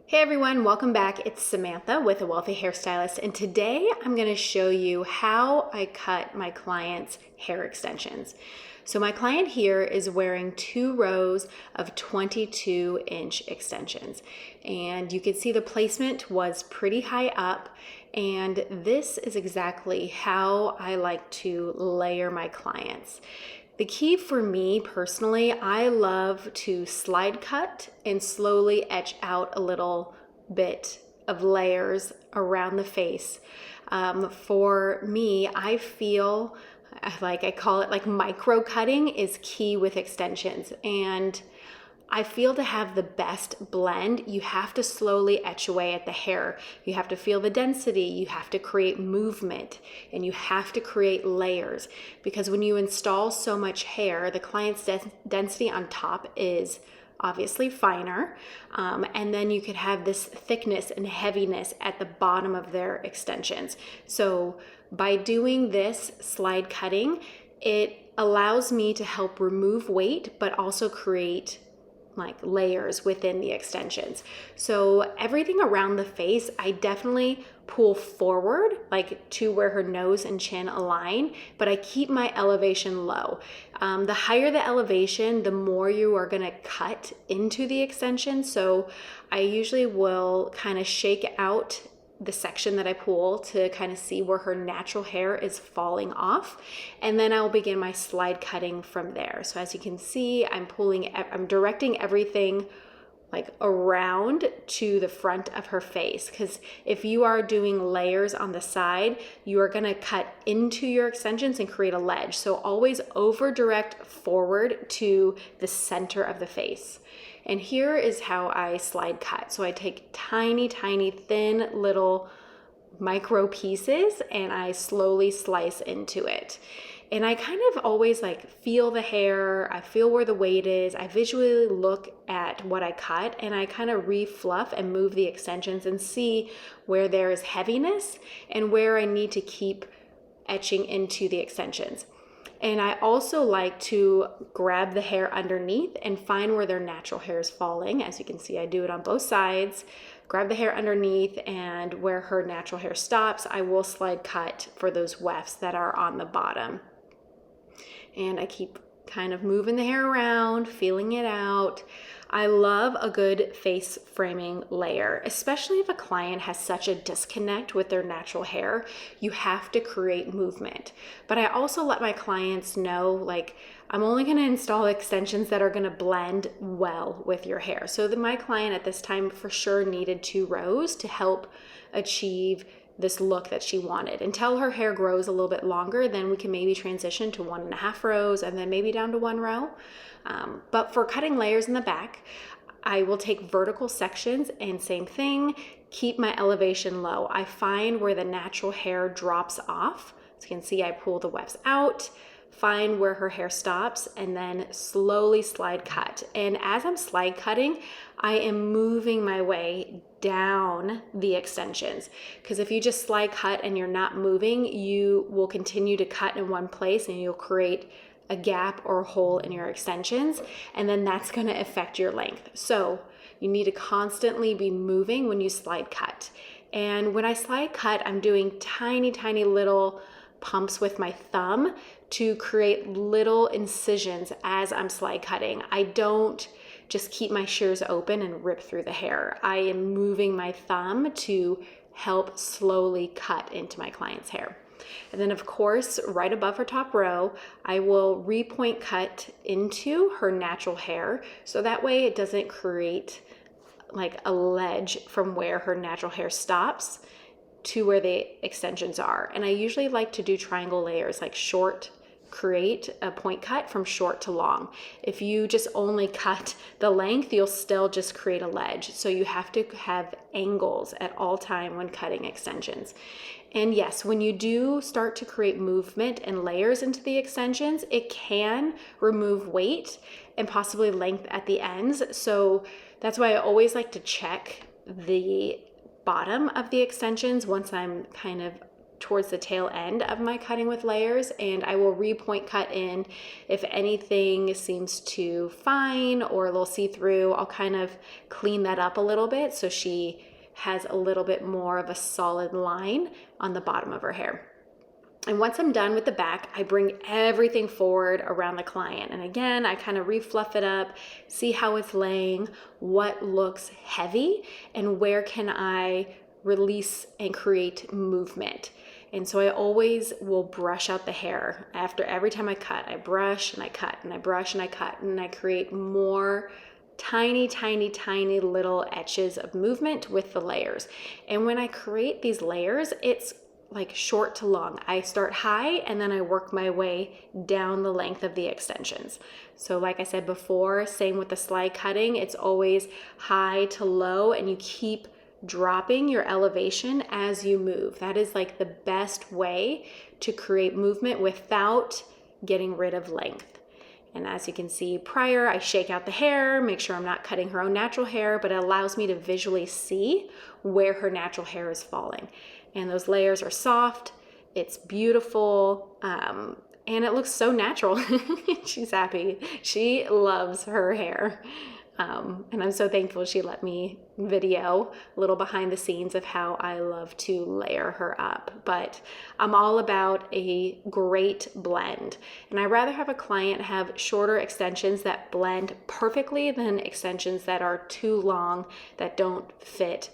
Hey everyone, welcome back. It's Samantha with A Wealthy Hairstylist, and today I'm going to show you how I cut my clients' hair extensions. So my client here is wearing 2 rows of 22-inch extensions, and you can see the placement was pretty high up, and this is exactly how I like to layer my clients. The key for me personally, I love to slide cut and slowly etch out a little bit of layers around the face. For me, I feel like I call it like micro cutting is key with extensions. And I feel to have the best blend, you have to slowly etch away at the hair. You have to feel the density, you have to create movement, and you have to create layers. Because when you install so much hair, the client's density on top is obviously finer. And then you could have this thickness and heaviness at the bottom of their extensions. So by doing this slide cutting, it allows me to help remove weight, but also create like layers within the extensions. So everything around the face, I definitely pull forward like to where her nose and chin align, but I keep my elevation low. The higher the elevation, the more you are gonna cut into the extension. So I usually will kind of shake out the section that I pull to kind of see where her natural hair is falling off. And then I'll begin my slide cutting from there. So as you can see, I'm directing everything like around to the front of her face. Because if you are doing layers on the side, you are gonna cut into your extensions and create a ledge. So always over direct forward to the center of the face. And here is how I slide cut. So I take tiny, tiny, thin little micro pieces and I slowly slice into it. And I kind of always like feel the hair, I feel where the weight is, I visually look at what I cut and I kind of refluff and move the extensions and see where there is heaviness and where I need to keep etching into the extensions. And I also like to grab the hair underneath and find where their natural hair is falling. As you can see, I do it on both sides. Grab the hair underneath, and where her natural hair stops, I will slide cut for those wefts that are on the bottom. And I keep kind of moving the hair around, feeling it out. I love a good face framing layer, especially if a client has such a disconnect with their natural hair. You have to create movement. But I also let my clients know, like, I'm only going to install extensions that are going to blend well with your hair. So my client at this time for sure needed 2 rows to help achieve this look that she wanted. Until her hair grows a little bit longer, then we can maybe transition to 1.5 rows and then maybe down to 1 row. But for cutting layers in the back, I will take vertical sections and same thing, keep my elevation low. I find where the natural hair drops off. As you can see, I pull the wefts out, find where her hair stops, and then slowly slide cut. And as I'm slide cutting, I am moving my way down the extensions. Because if you just slide cut and you're not moving, you will continue to cut in one place and you'll create a gap or a hole in your extensions, and then that's going to affect your length. So you need to constantly be moving when you slide cut. And when I slide cut, I'm doing tiny, tiny little pumps with my thumb to create little incisions as I'm slide cutting. I don't just keep my shears open and rip through the hair. I am moving my thumb to help slowly cut into my client's hair. And then of course, right above her top row, I will repoint cut into her natural hair. So that way it doesn't create like a ledge from where her natural hair stops to where the extensions are. And I usually like to do triangle layers, like short, create a point cut from short to long. If you just only cut the length, you'll still just create a ledge. So you have to have angles at all time when cutting extensions. And yes, when you do start to create movement and layers into the extensions, it can remove weight and possibly length at the ends. So that's why I always like to check the bottom of the extensions once I'm kind of towards the tail end of my cutting with layers, and I will re-point cut in if anything seems too fine or a little see-through. I'll kind of clean that up a little bit so she has a little bit more of a solid line on the bottom of her hair. And once I'm done with the back, I bring everything forward around the client. And again, I kind of refluff it up, see how it's laying, what looks heavy, and where can I release and create movement. And so I always will brush out the hair. After every time I cut, I brush and I cut and I brush and I cut, and I create more tiny, tiny, tiny little etches of movement with the layers. And when I create these layers, it's like short to long. I start high and then I work my way down the length of the extensions. So like I said before, same with the slide cutting, it's always high to low, and you keep dropping your elevation as you move. That is like the best way to create movement without getting rid of length. And as you can see prior, I shake out the hair, make sure I'm not cutting her own natural hair, but it allows me to visually see where her natural hair is falling. And those layers are soft, it's beautiful, and it looks so natural. She's happy. She loves her hair. And I'm so thankful she let me video a little behind the scenes of how I love to layer her up. But I'm all about a great blend. And I'd rather have a client have shorter extensions that blend perfectly than extensions that are too long, that don't fit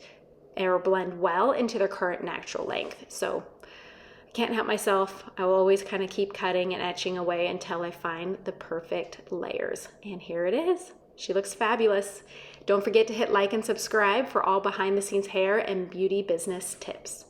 or blend well into their current natural length. So I can't help myself. I will always kind of keep cutting and etching away until I find the perfect layers. And here it is. She looks fabulous. Don't forget to hit like and subscribe for all behind the scenes hair and beauty business tips.